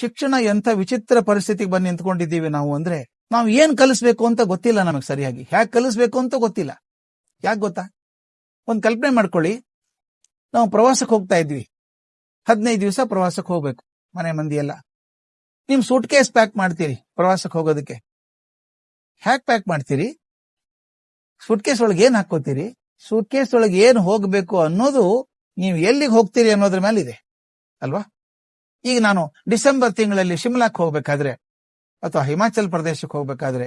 ಶಿಕ್ಷಣ ಎಂಥ ವಿಚಿತ್ರ ಪರಿಸ್ಥಿತಿಗೆ ಬಂದು ನಿಂತ್ಕೊಂಡಿದ್ದೀವಿ ನಾವು ಅಂದ್ರೆ, ನಾವು ಏನ್ ಕಲಿಸ್ಬೇಕು ಅಂತ ಗೊತ್ತಿಲ್ಲ ನಮಗೆ ಸರಿಯಾಗಿ. ಹ್ಯಾಕ್ ಕಲಿಸ್ಬೇಕು ಅಂತ ಗೊತ್ತಿಲ್ಲ. ಯಾಕೆ ಗೊತ್ತಾ? ಒಂದ್ ಕಲ್ಪನೆ ಮಾಡ್ಕೊಳ್ಳಿ, ನಾವು ಪ್ರವಾಸಕ್ಕೆ ಹೋಗ್ತಾ ಇದ್ವಿ. 15 ದಿವಸ ಪ್ರವಾಸಕ್ಕೆ ಹೋಗ್ಬೇಕು ಮನೆ ಮಂದಿ ಎಲ್ಲ. ನಿಮ್ ಸೂಟ್ ಕೇಸ್ ಪ್ಯಾಕ್ ಮಾಡ್ತೀರಿ ಪ್ರವಾಸಕ್ಕೆ ಹೋಗೋದಕ್ಕೆ. ಹ್ಯಾಕ್ ಪ್ಯಾಕ್ ಮಾಡ್ತೀರಿ? ಸೂಟ್ ಕೇಸ್ ಒಳಗೆ ಏನ್ ಹಾಕೋತೀರಿ? ಸೂಟ್ ಕೇಸ್ ಒಳಗೆ ಏನ್ ಹೋಗ್ಬೇಕು ಅನ್ನೋದು ನೀವು ಎಲ್ಲಿಗೆ ಹೋಗ್ತೀರಿ ಅನ್ನೋದ್ರ ಮೇಲೆ ಇದೆ ಅಲ್ವಾ? ಈಗ ನಾನು ಡಿಸೆಂಬರ್ ತಿಂಗಳಲ್ಲಿ ಶಿಮ್ಲಾಕ್ ಹೋಗ್ಬೇಕಾದ್ರೆ ಅಥವಾ ಹಿಮಾಚಲ್ ಪ್ರದೇಶಕ್ಕೆ ಹೋಗ್ಬೇಕಾದ್ರೆ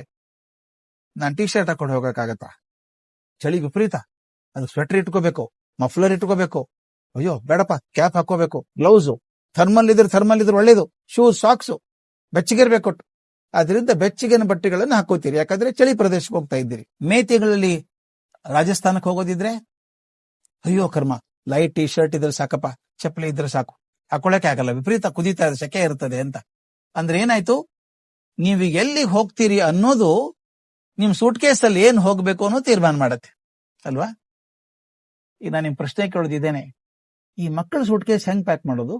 ನಾನು ಟೀ ಶರ್ಟ್ ಹಾಕೊಂಡು ಹೋಗಕ್ಕಾಗತ್ತಾ? ಚಳಿ ವಿಪರೀತ. ಅದು ಸ್ವೆಟರ್ ಇಟ್ಕೋಬೇಕು, ಮಫ್ಲರ್ ಇಟ್ಕೋಬೇಕು. ಅಯ್ಯೋ ಬೇಡಪ್ಪ, ಕ್ಯಾಪ್ ಹಾಕೋಬೇಕು, ಗ್ಲೌಸು, ಥರ್ಮಲ್ ಇದ್ರೆ ಒಳ್ಳೇದು, ಶೂಸ್, ಸಾಕ್ಸು, ಬೆಚ್ಚಗಿರ್ಬೇಕು. ಆದ್ರಿಂದ ಬೆಚ್ಚಗಿನ ಬಟ್ಟೆಗಳನ್ನು ಹಾಕೋತೀರಿ, ಯಾಕಂದ್ರೆ ಚಳಿ ಪ್ರದೇಶಕ್ಕೆ ಹೋಗ್ತಾ ಇದ್ದೀರಿ. ಮೇ ತಿಂಗಳಲ್ಲಿ ರಾಜಸ್ಥಾನಕ್ಕೆ ಹೋಗೋದಿದ್ರೆ ಅಯ್ಯೋ ಕರ್ಮ, ಲೈಟ್ ಟೀ ಶರ್ಟ್ ಇದ್ರೆ ಸಾಕಪ್ಪ, ಚಪ್ಪಲಿ ಇದ್ರೆ ಸಾಕು, ಹಾಕೊಳಕ್ಕೆ ಆಗಲ್ಲ, ವಿಪರೀತ ಕುದೀತಾ ಇದೆ, ಸೆಕೆ ಇರ್ತದೆ ಅಂತ. ಅಂದ್ರೆ ಏನಾಯ್ತು, ನೀವು ಎಲ್ಲಿಗೆ ಹೋಗ್ತೀರಿ ಅನ್ನೋದು ನಿಮ್ ಸೂಟ್ ಕೇಸ್ ಅಲ್ಲಿ ಏನ್ ಹೋಗ್ಬೇಕು ಅನ್ನೋ ತೀರ್ಮಾನ ಮಾಡತ್ತೆ ಅಲ್ವಾ? ಈಗ ನಾನು ನಿಮ್ ಪ್ರಶ್ನೆ ಕೇಳೋದಿದ್ದೇನೆ, ಈ ಮಕ್ಕಳ ಸೂಟ್ ಕೇಸ್ ಹೆಂಗ್ ಪ್ಯಾಕ್ ಮಾಡೋದು?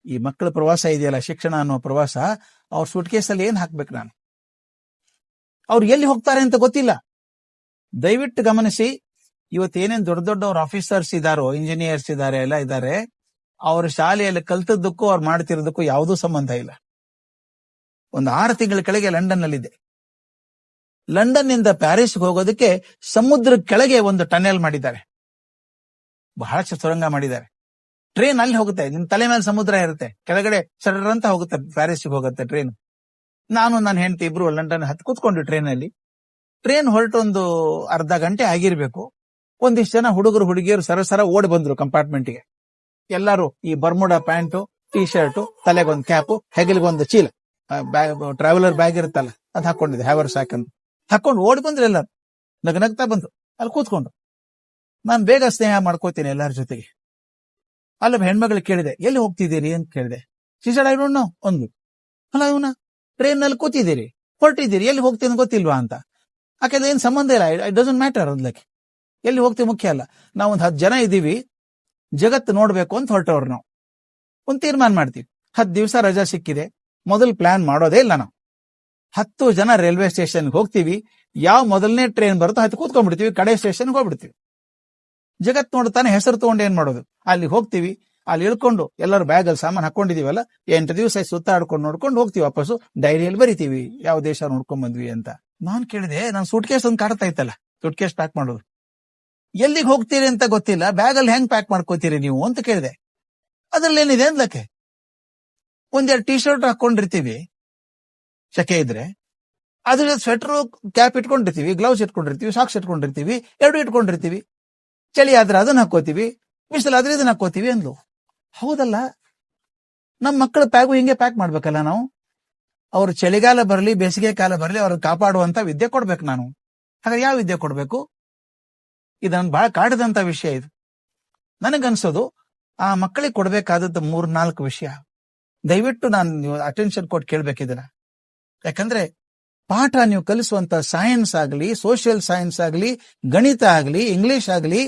ಈ ಮಕ್ಕಳ ಪ್ರವಾಸ ಇದೆಯಲ್ಲ, ಶಿಕ್ಷಣ ಅನ್ನೋ ಪ್ರವಾಸ, ಅವ್ರ ಸೂಟ್ ಕೇಸ್ ಅಲ್ಲಿ ಏನ್ ಹಾಕ್ಬೇಕು ನಾನು? ಅವ್ರು ಎಲ್ಲಿ ಹೋಗ್ತಾರೆ ಅಂತ ಗೊತ್ತಿಲ್ಲ. ದಯವಿಟ್ಟು ಗಮನಿಸಿ, ಇವತ್ತು ಏನೇನ್ ದೊಡ್ಡ ದೊಡ್ಡವ್ರ ಆಫೀಸರ್ಸ್ ಇದಾರೋ, ಇಂಜಿನಿಯರ್ಸ್ ಇದಾರೆ, ಎಲ್ಲ ಇದಾರೆ, ಅವ್ರ ಶಾಲೆಯಲ್ಲಿ ಕಲ್ತದ್ದಕ್ಕೂ ಅವ್ರು ಮಾಡ್ತಿರೋದಕ್ಕೂ ಯಾವುದೂ ಸಂಬಂಧ ಇಲ್ಲ. ಒಂದು 6 ತಿಂಗಳ ಕೆಳಗೆ ಲಂಡನ್ ನಲ್ಲಿದ್ದೆ. ಲಂಡನ್ ನಿಂದ ಪ್ಯಾರಿಸ್ಗೆ ಹೋಗೋದಕ್ಕೆ ಸಮುದ್ರ ಕೆಳಗೆ ಒಂದು ಟನೆಲ್ ಮಾಡಿದ್ದಾರೆ, ಬಹಳ ಸುರಂಗ ಮಾಡಿದ್ದಾರೆ. ಟ್ರೈನ್ ಅಲ್ಲಿ ಹೋಗುತ್ತೆ, ನಿಮ್ ತಲೆ ಮೇಲೆ ಸಮುದ್ರ ಇರುತ್ತೆ, ಕೆಳಗಡೆ ಸಡರ್ ಅಂತ ಹೋಗುತ್ತೆ, ಪ್ಯಾರಿಸ್ಗೆ ಹೋಗುತ್ತೆ ಟ್ರೈನ್. ನಾನು ನನ್ನ ಹೆಂಡತಿ ಇಬ್ರು ಲಂಡನ್ ಹತ್ತು ಕೂತ್ಕೊಂಡು ಟ್ರೈನ್ ಅಲ್ಲಿ. ಟ್ರೈನ್ ಹೊರಟು ಒಂದು ಅರ್ಧ ಗಂಟೆ ಆಗಿರ್ಬೇಕು. ಒಂದಿಷ್ಟು ಜನ ಹುಡುಗರು ಹುಡುಗಿಯರು ಸರಸರ ಓಡಿ ಬಂದ್ರು ಕಂಪಾರ್ಟ್ಮೆಂಟ್ಗೆ. ಎಲ್ಲರೂ ಈ ಬರ್ಮುಡಾ ಪ್ಯಾಂಟು, ಟೀ ಶರ್ಟು, ತಲೆಗೊಂದು ಕ್ಯಾಪು, ಹೆಗಲಿಗೊಂದು ಚೀಲ, ಟ್ರಾವೆಲರ್ ಬ್ಯಾಗ್ ಇರುತ್ತಲ್ಲ ಅದು ಹಾಕೊಂಡಿದ್ದೆ, ಹ್ಯಾವರ್ಸ್ ಹಾಕೊಂಡು ಓಡಿ ಬಂದ್ರು. ಎಲ್ಲರೂ ನಗ್ನಗ್ತಾ ಬಂದ್ರು, ಅಲ್ಲಿ ಕೂತ್ಕೊಂಡು. ನಾನು ಬೇಗ ಸ್ನೇಹ ಮಾಡ್ಕೋತೀನಿ ಎಲ್ಲರ ಜೊತೆಗೆ. ಅಲ್ಲೊಬ್ಬ ಹೆಣ್ಮಗಳು ಕೇಳಿದೆ, ಎಲ್ಲಿ ಹೋಗ್ತಿದ್ದೀರಿ ಅಂತ ಕೇಳಿದೆ. ಸಿಸಡ್ ಐ ಡೋಂಟ್ ನೋ ಅಂದ್ಲು. ಅಲ್ಲ ಇವನ, ಟ್ರೈನ್ ನಲ್ಲಿ ಕೂತಿದ್ದೀರಿ, ಹೊರಟಿದ್ದೀರಿ, ಎಲ್ಲಿ ಹೋಗ್ತೀನಿ ಗೊತ್ತಿಲ್ವಾ ಅಂತ. ಯಾಕೆಂದ್ರೆ ಏನ್ ಸಂಬಂಧ ಇಲ್ಲ, ಇಟ್ ಡಸಂಟ್ ಮ್ಯಾಟರ್ ಅಂದ್ಲಕ್ಕೆ. ಎಲ್ಲಿ ಹೋಗ್ತೀವಿ ಮುಖ್ಯ ಅಲ್ಲ. ನಾವೊಂದು 10 ಜನ ಇದ್ದೀವಿ, ಜಗತ್ತು ನೋಡ್ಬೇಕು ಅಂತ ಹೊರಟವ್ರು. ನಾವು ಒಂದು ತೀರ್ಮಾನ ಮಾಡ್ತೀವಿ, 10 ದಿವಸ ರಜಾ ಸಿಕ್ಕಿದೆ, ಮೊದಲು ಪ್ಲಾನ್ ಮಾಡೋದೇ ಇಲ್ಲ ನಾವು. 10 ಜನ ರೈಲ್ವೆ ಸ್ಟೇಷನ್ಗೆ ಹೋಗ್ತೀವಿ, ಯಾವ ಮೊದಲನೇ ಟ್ರೈನ್ ಬರುತ್ತೋ ಹತ್ತು ಕೂತ್ಕೊಂಡ್ಬಿಡ್ತೀವಿ, ಕಡೆ ಸ್ಟೇಷನ್ಗೆ ಹೋಗ್ಬಿಡ್ತೀವಿ. ಜಗತ್ ನೋಡ್ತಾನೆ ಹೆಸರು ತಗೊಂಡು ಏನ್ ಮಾಡೋದು, ಅಲ್ಲಿ ಹೋಗ್ತೀವಿ, ಅಲ್ಲಿ ಇಳ್ಕೊಂಡು ಎಲ್ಲರೂ ಬ್ಯಾಗ್ ಅಲ್ಲಿ ಸಾಮಾನು ಹಾಕೊಂಡಿದೀವಲ್ಲ, 8 ದಿವಸ ಸುತ್ತಾಡ್ಕೊಂಡು ನೋಡ್ಕೊಂಡು ಹೋಗ್ತೀವಿ ವಾಪಸ್ಸು. ಡೈರಿಯಲ್ಲಿ ಬರಿತೀವಿ ಯಾವ ದೇಶ ನೋಡ್ಕೊಂಡ್ ಬಂದ್ವಿ ಅಂತ. ನಾನ್ ಕೇಳಿದೆ, ನಾನು ಸೂಟ್ ಕೇಸ್ ಒಂದು ಕಾಡ್ತಾ ಇತ್ತಲ್ಲ, ಸೂಟ್ ಕೇಸ್ ಪ್ಯಾಕ್ ಮಾಡೋದು, ಎಲ್ಲಿಗೆ ಹೋಗ್ತೀರಿ ಅಂತ ಗೊತ್ತಿಲ್ಲ, ಬ್ಯಾಗ್ ಅಲ್ಲಿ ಹೆಂಗ್ ಪ್ಯಾಕ್ ಮಾಡ್ಕೋತೀರಿ ನೀವು ಅಂತ ಕೇಳಿದೆ. ಅದ್ರಲ್ಲಿ ಏನಿದೆ ಅಂದ್ಲಕ್ಕೆ, 1-2 ಟೀ ಶರ್ಟ್ ಹಾಕೊಂಡಿರ್ತೀವಿ ಸೆಕೆ ಇದ್ರೆ, ಅದ್ರ ಸ್ವೆಟರ್ ಕ್ಯಾಪ್ ಇಟ್ಕೊಂಡಿರ್ತೀವಿ, ಗ್ಲೌಸ್ ಇಟ್ಕೊಂಡಿರ್ತೀವಿ, ಸಾಕ್ಸ್ ಇಟ್ಕೊಂಡಿರ್ತೀವಿ, 2 ಇಟ್ಕೊಂಡಿರ್ತೀವಿ. ಚಳಿ ಆದ್ರೆ ಅದನ್ನ ಹಾಕೋತೀವಿ, ಬಿಸಿಲಾದ್ರೆ ಇದನ್ನ ಹಾಕೋತೀವಿ ಅಂದ್ಲು. ಹೌದಲ್ಲ, ನಮ್ಮ ಮಕ್ಕಳ ಪ್ಯಾಗು ಹಿಂಗೆ ಪ್ಯಾಕ್ ಮಾಡ್ಬೇಕಲ್ಲ ನಾವು. ಅವ್ರು ಚಳಿಗಾಲ ಬರಲಿ ಬೇಸಿಗೆ ಕಾಲ ಬರಲಿ ಅವ್ರನ್ನ ಕಾಪಾಡುವಂತ ವಿದ್ಯೆ ಕೊಡ್ಬೇಕು ನಾನು. ಹಾಗಾದ್ರೆ ಯಾವ ವಿದ್ಯೆ ಕೊಡ್ಬೇಕು? ಇದನ್ನ ಬಹಳ ಕಾಡದಂತ ವಿಷಯ ಇದು. ನನಗನ್ಸೋದು ಆ ಮಕ್ಕಳಿಗೆ ಕೊಡ್ಬೇಕಾದದ್ದು 3-4 ವಿಷಯ. ದಯವಿಟ್ಟು ನಾನು ಅಟೆನ್ಷನ್ ಕೊಟ್ಟು ಕೇಳ್ಬೇಕಿದನ್ನ. ಯಾಕಂದ್ರೆ ಪಾಠ ನೀವು ಕಲಿಸುವಂತ ಸೈನ್ಸ್ ಆಗಲಿ, ಸೋಷಿಯಲ್ ಸೈನ್ಸ್ ಆಗಲಿ, ಗಣಿತ ಆಗಲಿ, ಇಂಗ್ಲಿಷ್ ಆಗಲಿ,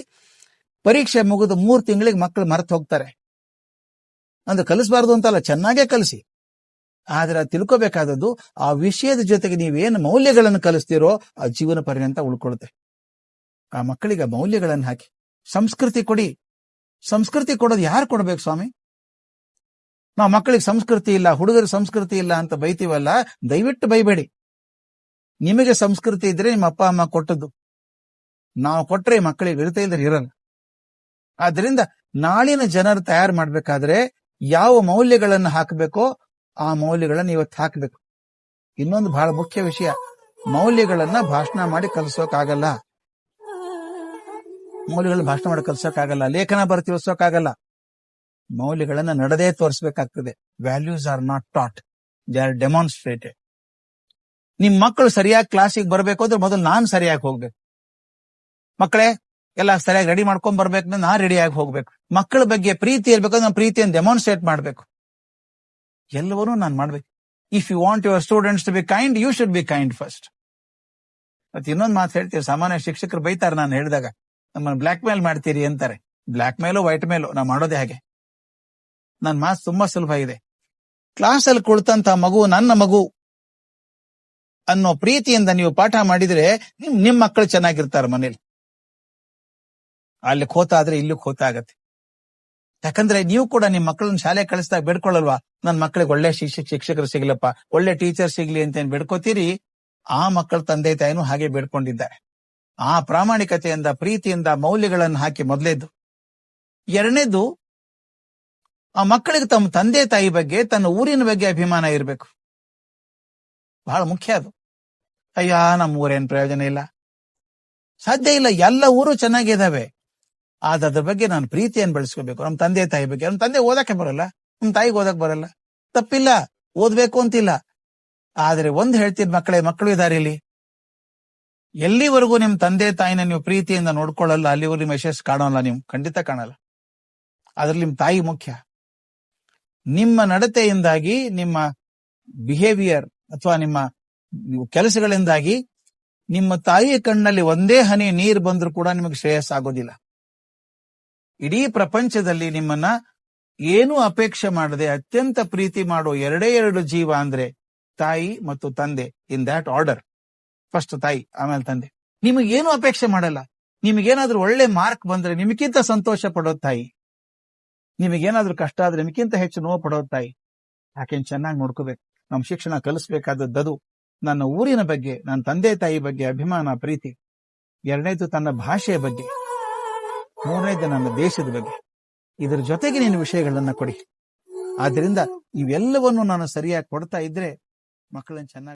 ಪರೀಕ್ಷೆ ಮುಗಿದು 3 ತಿಂಗಳಿಗೆ ಮಕ್ಕಳು ಮರೆತು ಹೋಗ್ತಾರೆ. ಅಂದ್ರೆ ಕಲಿಸಬಾರ್ದು ಅಂತಲ್ಲ, ಚೆನ್ನಾಗೇ ಕಲಿಸಿ. ಆದ್ರೆ ತಿಳ್ಕೋಬೇಕಾದದ್ದು ಆ ವಿಷಯದ ಜೊತೆಗೆ ನೀವೇನು ಮೌಲ್ಯಗಳನ್ನು ಕಲಿಸ್ತೀರೋ ಆ ಜೀವನ ಪರ್ಯಂತ ಉಳ್ಕೊಳುತ್ತೆ. ಆ ಮಕ್ಕಳಿಗೆ ಮೌಲ್ಯಗಳನ್ನು ಹಾಕಿ ಸಂಸ್ಕೃತಿ ಕೊಡಿ. ಸಂಸ್ಕೃತಿ ಕೊಡೋದು ಯಾರು ಕೊಡ್ಬೇಕು ಸ್ವಾಮಿ? ನಾವು ಮಕ್ಕಳಿಗೆ ಸಂಸ್ಕೃತಿ ಇಲ್ಲ, ಹುಡುಗರ ಸಂಸ್ಕೃತಿ ಇಲ್ಲ ಅಂತ ಬೈತೀವಲ್ಲ, ದಯವಿಟ್ಟು ಬೈಬೇಡಿ. ನಿಮಗೆ ಸಂಸ್ಕೃತಿ ಇದ್ರೆ ನಿಮ್ಮ ಅಪ್ಪ ಅಮ್ಮ ಕೊಟ್ಟದ್ದು, ನಾವು ಕೊಟ್ರೆ ಮಕ್ಕಳಿಗೆ ಇರುತ್ತೆ, ಇಲ್ಲದ್ರೆ ಇರಲ್ಲ. ಆದ್ರಿಂದ ನಾಳಿನ ಜನರು ತಯಾರು ಮಾಡ್ಬೇಕಾದ್ರೆ ಯಾವ ಮೌಲ್ಯಗಳನ್ನು ಹಾಕಬೇಕೋ ಆ ಮೌಲ್ಯಗಳನ್ನ ಇವತ್ತು ಹಾಕಬೇಕು. ಇನ್ನೊಂದು ಬಹಳ ಮುಖ್ಯ ವಿಷಯ, ಮೌಲ್ಯಗಳನ್ನ ಭಾಷಣ ಮಾಡಿ ಕಲಿಸೋಕಾಗಲ್ಲ. ಮೌಲ್ಯಗಳನ್ನ ಭಾಷಣ ಮಾಡಿ ಕಲಿಸೋಕಾಗಲ್ಲ, ಲೇಖನ ಬರ್ತಿ ಓದಿಸೋಕಾಗಲ್ಲ. ಮೌಲ್ಯಗಳನ್ನ ನಡೆದೇ ತೋರಿಸಬೇಕಾಗ್ತದೆ. Values are not taught, they are demonstrated. ನಿಮ್ ಮಕ್ಕಳು ಸರಿಯಾಗಿ ಕ್ಲಾಸಿಗೆ ಬರ್ಬೇಕು ಅಂದ್ರೆ ಮೊದಲು ನಾನು ಸರಿಯಾಗಿ ಹೋಗ್ಬೇಕು. ಮಕ್ಕಳೇ ಎಲ್ಲ ಸರಿಯಾಗಿ ರೆಡಿ ಮಾಡ್ಕೊಂಡ್ ಬರ್ಬೇಕು, ನಾ ರೆಡಿಯಾಗಿ ಹೋಗ್ಬೇಕು. ಮಕ್ಕಳ ಬಗ್ಗೆ ಪ್ರೀತಿ ಇರ್ಬೇಕು, ನಾನು ಪ್ರೀತಿಯನ್ನು ಡೆಮಾನ್ಸ್ಟ್ರೇಟ್ ಮಾಡ್ಬೇಕು. ಎಲ್ಲವನ್ನೂ ನಾನು ಮಾಡ್ಬೇಕು. If you want your students to be kind, you should be kind first. ಮತ್ತೆ ಇನ್ನೊಂದು ಮಾತು ಹೇಳ್ತೀವಿ, ಸಾಮಾನ್ಯ ಶಿಕ್ಷಕರು ಬೈತಾರೆ ನಾನು ಹೇಳಿದಾಗ, ನಮ್ಮನ್ನು ಬ್ಲಾಕ್ ಮೇಲ್ ಮಾಡ್ತೀರಿ ಅಂತಾರೆ. ಬ್ಲಾಕ್ ಮೇಲು ವೈಟ್ ಮೇಲು ನಾವು ಮಾಡೋದೇ ಹಾಗೆ. ನನ್ನ ಮಾತು ತುಂಬಾ ಸುಲಭ ಇದೆ. ಕ್ಲಾಸಲ್ಲಿ ಕುಳಿತಂತ ಮಗು ನನ್ನ ಮಗು ಅನ್ನೋ ಪ್ರೀತಿಯಿಂದ ನೀವು ಪಾಠ ಮಾಡಿದ್ರೆ ನಿಮ್ ಮಕ್ಕಳು ಚೆನ್ನಾಗಿರ್ತಾರೆ ಮನೇಲಿ. ಅಲ್ಲಿ ಖೋತ ಆದ್ರೆ ಇಲ್ಲಿ ಖೋತ ಆಗತ್ತೆ. ಯಾಕಂದ್ರೆ ನೀವು ಕೂಡ ನಿಮ್ ಮಕ್ಕಳನ್ನ ಶಾಲೆ ಕಳಿಸಿದಾಗ ಬೇಡ್ಕೊಳ್ಳಲ್ವಾ, ನನ್ ಮಕ್ಕಳಿಗೆ ಒಳ್ಳೆ ಶಿಕ್ಷಕರು ಸಿಗ್ಲಪ್ಪ, ಒಳ್ಳೆ ಟೀಚರ್ ಸಿಗ್ಲಿ ಅಂತ ಏನ್ ಬೇಡ್ಕೋತೀರಿ, ಆ ಮಕ್ಕಳ ತಂದೆ ತಾಯಿನೂ ಹಾಗೆ ಬೇಡ್ಕೊಂಡಿದ್ದಾರೆ. ಆ ಪ್ರಾಮಾಣಿಕತೆಯಿಂದ, ಪ್ರೀತಿಯಿಂದ ಮೌಲ್ಯಗಳನ್ನು ಹಾಕಿ ಮೊದಲೇದು. ಎರಡನೇದು, ಆ ಮಕ್ಕಳಿಗೆ ತಮ್ಮ ತಂದೆ ತಾಯಿ ಬಗ್ಗೆ, ತನ್ನ ಊರಿನ ಬಗ್ಗೆ ಅಭಿಮಾನ ಇರಬೇಕು. ಬಹಳ ಮುಖ್ಯ ಅದು. ಅಯ್ಯ ನಮ್ಮ ಊರೇನ್ ಪ್ರಯೋಜನ ಇಲ್ಲ, ಸಾಧ್ಯ ಇಲ್ಲ, ಎಲ್ಲ ಊರು ಚೆನ್ನಾಗಿದ್ದಾವೆ, ಆದ್ರೆ ಅದ್ರ ಬಗ್ಗೆ ನಾನು ಪ್ರೀತಿಯನ್ನು ಬೆಳೆಸ್ಕೋಬೇಕು. ನಮ್ಮ ತಂದೆ ತಾಯಿ ಬಗ್ಗೆ, ನಮ್ಮ ತಂದೆ ಓದಕ್ಕೆ ಬರಲ್ಲ, ನಮ್ಮ ತಾಯಿಗೆ ಓದಕ್ ಬರಲ್ಲ, ತಪ್ಪಿಲ್ಲ, ಓದ್ಬೇಕು ಅಂತಿಲ್ಲ. ಆದ್ರೆ ಒಂದ್ ಹೇಳ್ತೀನಿ ಮಕ್ಕಳು ಇದಾರೆ ಇಲ್ಲಿ, ಎಲ್ಲಿವರೆಗೂ ನಿಮ್ ತಂದೆ ತಾಯಿನ ನೀವು ಪ್ರೀತಿಯಿಂದ ನೋಡ್ಕೊಳ್ಳಲ್ಲ, ಅಲ್ಲಿವರೆಗೂ ನಿಮ್ಮ ಯಶಸ್ಸು ಕಾಣೋಲ್ಲ, ನೀವು ಖಂಡಿತ ಕಾಣಲ್ಲ. ಅದ್ರಲ್ಲಿ ನಿಮ್ ತಾಯಿ ಮುಖ್ಯ. ನಿಮ್ಮ ನಡತೆಯಿಂದಾಗಿ, ನಿಮ್ಮ ಬಿಹೇವಿಯರ್ ಅಥವಾ ನಿಮ್ಮ ಕೆಲಸಗಳಿಂದಾಗಿ ನಿಮ್ಮ ತಾಯಿಯ ಕಣ್ಣಲ್ಲಿ ಒಂದೇ ಹನಿ ನೀರು ಬಂದ್ರೂ ಕೂಡ ನಿಮಗೆ ಶ್ರೇಯಸ್ಸಾಗೋದಿಲ್ಲ. ಇಡೀ ಪ್ರಪಂಚದಲ್ಲಿ ನಿಮ್ಮನ್ನ ಏನೂ ಅಪೇಕ್ಷೆ ಮಾಡದೆ ಅತ್ಯಂತ ಪ್ರೀತಿ ಮಾಡೋ ಎರಡೇ ಎರಡು ಜೀವ ಅಂದ್ರೆ ತಾಯಿ ಮತ್ತು ತಂದೆ, ಇನ್ ದ್ಯಾಟ್ ಆರ್ಡರ್. ಫಸ್ಟ್ ತಾಯಿ, ಆಮೇಲೆ ತಂದೆ. ನಿಮಗೇನು ಅಪೇಕ್ಷೆ ಮಾಡಲ್ಲ. ನಿಮಗೇನಾದ್ರೂ ಒಳ್ಳೆ ಮಾರ್ಕ್ ಬಂದ್ರೆ ನಿಮಗಿಂತ ಸಂತೋಷ ಪಡೋದ್ ತಾಯಿ, ನಿಮಗೇನಾದ್ರೂ ಕಷ್ಟ ಆದ್ರೆ ನಿಮಗಿಂತ ಹೆಚ್ಚು ನೋವು ಪಡೋದ್ ತಾಯಿ. ಯಾಕೆನ್ ಚೆನ್ನಾಗಿ ನೋಡ್ಕೋಬೇಕು. ನಮ್ ಶಿಕ್ಷಣ ಕಲಿಸ್ಬೇಕಾದದ್ದು ನನ್ನ ಊರಿನ ಬಗ್ಗೆ, ನನ್ನ ತಂದೆ ತಾಯಿ ಬಗ್ಗೆ ಅಭಿಮಾನ, ಪ್ರೀತಿ. ಎರಡನೇದು ತನ್ನ ಭಾಷೆಯ ಬಗ್ಗೆ, ಮೂರನೇದು ನನ್ನ ದೇಶದ ಬಗ್ಗೆ. ಇದರ ಜೊತೆಗೆ ನೀನು ವಿಷಯಗಳನ್ನ ಕೊಡಿ. ಆದ್ರಿಂದ ಇವೆಲ್ಲವನ್ನು ನಾನು ಸರಿಯಾಗಿ ಕೊಡ್ತಾ ಇದ್ರೆ ಮಕ್ಕಳನ್ನ ಚೆನ್ನಾಗಿ